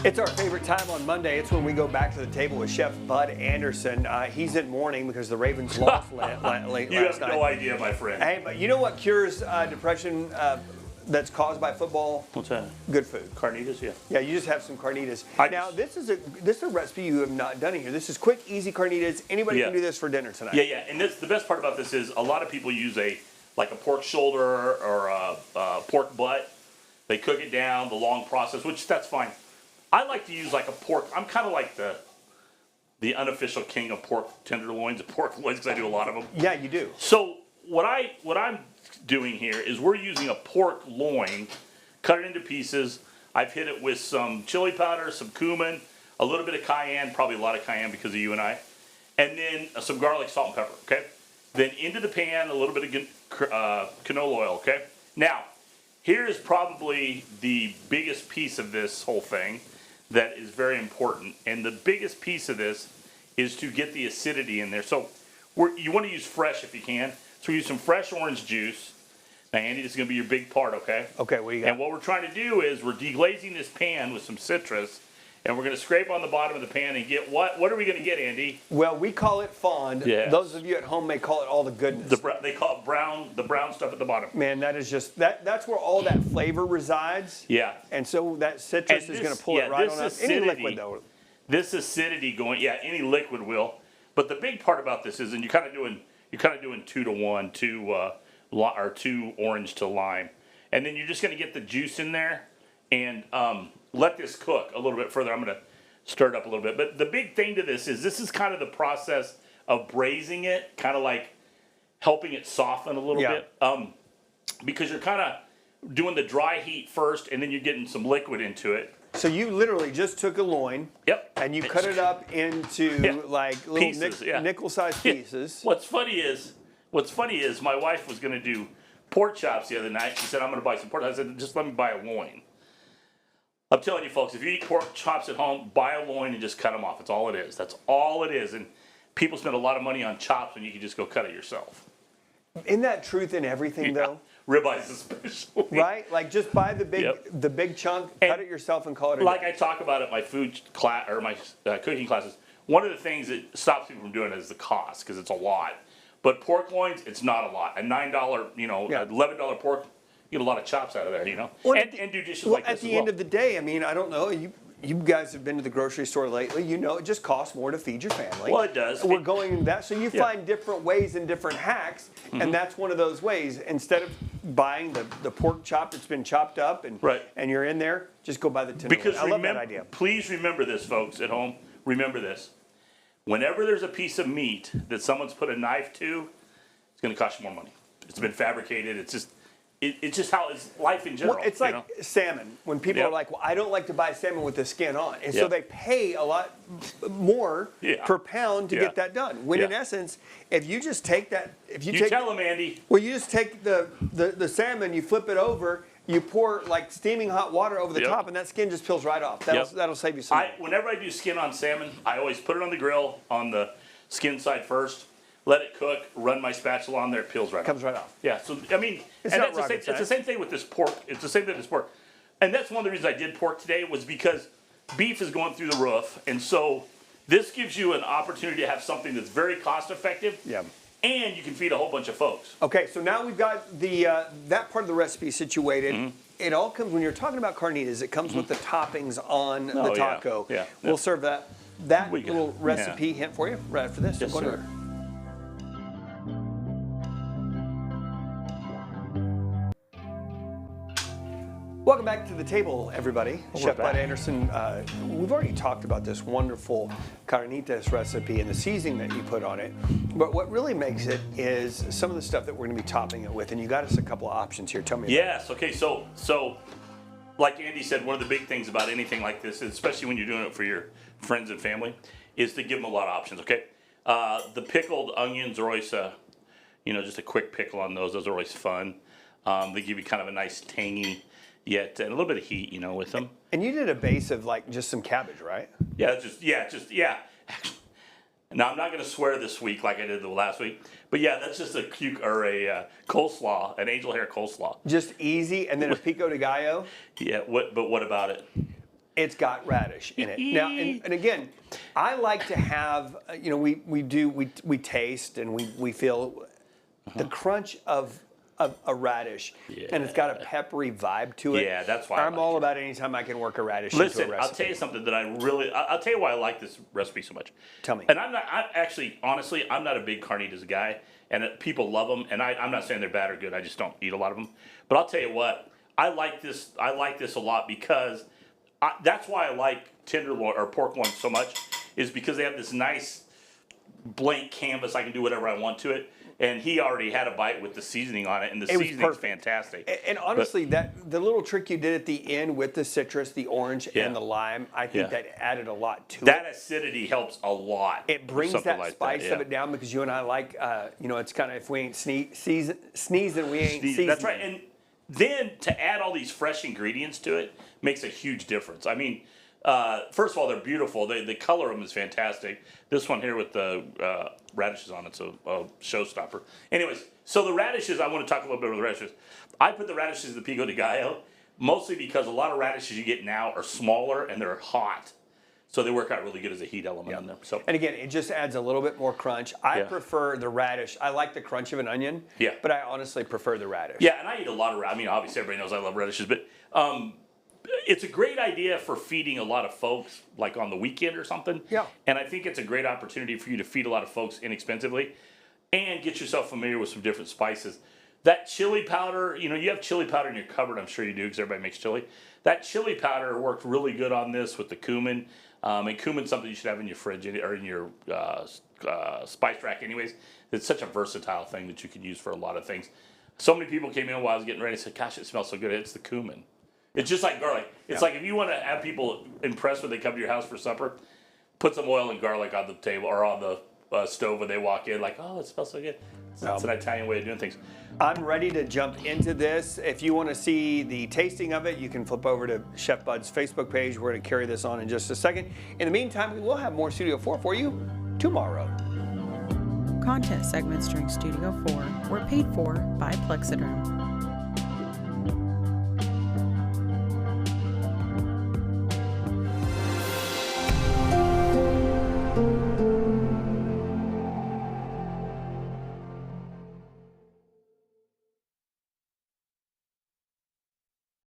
It's our favorite time on Monday. It's when we go back to the table with Chef Bud Anderson. He's in mourning because the Ravens lost late last night. You have no idea, my friend. Hey, but you know what cures depression that's caused by football? What's that? Good food. Carnitas, yeah. Yeah, you just have some carnitas. Now, this is a recipe you have not done here. This is quick, easy carnitas. Anybody can do this for dinner tonight. Yeah. And the best part about this is a lot of people use a pork shoulder or a pork butt. They cook it down, the long process, which that's fine. I like to use like a pork. I'm kind of like the unofficial king of pork tenderloins and pork loins because I do a lot of them. Yeah, you do. So what I'm doing here is we're using a pork loin, cut it into pieces. I've hit it with some chili powder, some cumin, a little bit of cayenne, probably a lot of cayenne because of you and I, and then some garlic, salt, and pepper. Okay. Then into the pan, a little bit of canola oil. Okay. Now, here is probably the biggest piece of this whole thing that is very important, and the biggest piece of this is to get the acidity in there. So you want to use fresh if you can. So we use some fresh orange juice. Now, Andy, this is going to be your big part, okay? Okay, what do you got? And what we're trying to do is we're deglazing this pan with some citrus, and we're going to scrape on the bottom of the pan and get what? What are we going to get, Andy? Well, we call it fond. Yes. Those of you at home may call it all the goodness. They call it brown, the brown stuff at the bottom. Man, that is just that's where all that flavor resides. Yeah. And so that citrus is going to pull it right on up. Any liquid though. This acidity going, any liquid will. But the big part about this is, and you're kind of doing 2-to-1, two orange to lime, and then you're just going to get the juice in there and let this cook a little bit further. I'm going to stir it up a little bit. But the big thing to this is kind of the process of braising it, kind of like helping it soften a little bit, because you're kind of doing the dry heat first, and then you're getting some liquid into it. So you literally just took a loin, and you cut it up into like little pieces, nickel-sized pieces. What's funny is my wife was going to do pork chops the other night. She said, "I'm going to buy some pork." I said, "Just let me buy a loin." I'm telling you, folks, if you eat pork chops at home, buy a loin and just cut them off. That's all it is. That's all it is. And people spend a lot of money on chops when you can just go cut it yourself. Isn't that truth in everything, though? Ribeyes especially. Right? Like just buy the big chunk, cut it yourself, and call it a Like day. I talk about at my food class or my cooking classes, one of the things that stops people from doing it is the cost because it's a lot. But pork loins, it's not a lot. A $9, $11 pork, you get a lot of chops out of there, Well, and do dishes like this at the end of the day, I mean, I don't know. You guys have been to the grocery store lately. You know, it just costs more to feed your family. Well, it does. We're going that. So you find different ways and different hacks, and that's one of those ways. Instead of buying the pork chop that's been chopped up and you're in there, just go buy the tenderloin. Because I love that idea. Please remember this, folks at home. Remember this. Whenever there's a piece of meat that someone's put a knife to, it's going to cost you more money. It's been fabricated. It's just how it's life in general. Well, it's like salmon. When people are like, well, I don't like to buy salmon with the skin on. And so they pay a lot more per pound to get that done. When in essence, if you just take that, tell them, Andy. Well, you just take the salmon, you flip it over, you pour like steaming hot water over the top, and that skin just peels right off. That'll save you some money. Whenever I do skin on salmon, I always put it on the grill on the skin side first. Let it cook, run my spatula on there, it peels right off. Comes right off. Yeah, so, I mean, it's the same thing with this pork. It's the same thing with this pork. And that's one of the reasons I did pork today was because beef is going through the roof. And so this gives you an opportunity to have something that's very cost effective. Yeah. And you can feed a whole bunch of folks. Okay, so now we've got the that part of the recipe situated. It all comes, when you're talking about carnitas, it comes with the toppings on the taco. Yeah. We'll serve that little recipe hint for you right after this. Yes, sir. Welcome back to the table, everybody. Chef Bud Anderson, we've already talked about this wonderful carnitas recipe and the seasoning that you put on it. But what really makes it is some of the stuff that we're going to be topping it with. And you got us a couple of options here. Tell me about Yes. Okay. So like Andy said, one of the big things about anything like this, especially when you're doing it for your friends and family, is to give them a lot of options. Okay. The pickled onions are always, just a quick pickle on those. Those are always fun. They give you kind of a nice tangy. Yet and a little bit of heat, with them. And you did a base of like just some cabbage, right? Yeah. Actually, now I'm not going to swear this week like I did the last week, but that's just a coleslaw, an angel hair coleslaw. Just easy, and then a pico de gallo. Yeah. But what about it? It's got radish in it. Now, and again, I like to have, you know, we taste and we feel the crunch of a radish, and it's got a peppery vibe to it. Yeah, that's why I'm all about anytime I can work a radish into Listen, a recipe. I'll tell you something that I'll tell you why I like this recipe so much. Tell me. And I'm actually, honestly, I'm not a big carnitas guy, and people love them, and I'm not saying they're bad or good, I just don't eat a lot of them. But I'll tell you what, I like this a lot because that's why I like tenderloin or pork loin so much, is because they have this nice blank canvas. I can do whatever I want to it. And he already had a bite with the seasoning on it, and the seasoning's fantastic. And honestly, the little trick you did at the end with the citrus, the orange, and the lime, I think that added a lot to it. That acidity helps a lot. It brings that spice of it down, because you and I like, you know, it's kind of, if we ain't sneezing, we ain't seasoning. That's right. And then to add all these fresh ingredients to it makes a huge difference. I mean, first of all, they're beautiful. The color of them is fantastic. This one here with the radishes on it's a showstopper. Anyways, so the radishes, I want to talk a little bit about the radishes. I put the radishes in the pico de gallo mostly because a lot of radishes you get now are smaller and they're hot. So they work out really good as a heat element in them. So, and again, it just adds a little bit more crunch. I prefer the radish. I like the crunch of an onion, but I honestly prefer the radish. Yeah, and I eat a lot of radish. I mean, obviously everybody knows I love radishes, but it's a great idea for feeding a lot of folks, like on the weekend or something. Yeah. And I think it's a great opportunity for you to feed a lot of folks inexpensively and get yourself familiar with some different spices. That chili powder, you know, you have chili powder in your cupboard, I'm sure you do, because everybody makes chili. That chili powder worked really good on this with the cumin. And cumin's something you should have in your fridge or in your spice rack anyways. It's such a versatile thing that you can use for a lot of things. So many people came in while I was getting ready and said, gosh, it smells so good. It's the cumin. It's just like garlic. It's like if you want to have people impressed when they come to your house for supper, put some oil and garlic on the table or on the stove when they walk in, like, oh, it smells so good. It's an Italian way of doing things. I'm ready to jump into this. If you want to see the tasting of it, you can flip over to Chef Bud's Facebook page. We're going to carry this on in just a second. In the meantime, we'll have more Studio 4 for you tomorrow. Content segments during Studio 4 were paid for by Plexidrome.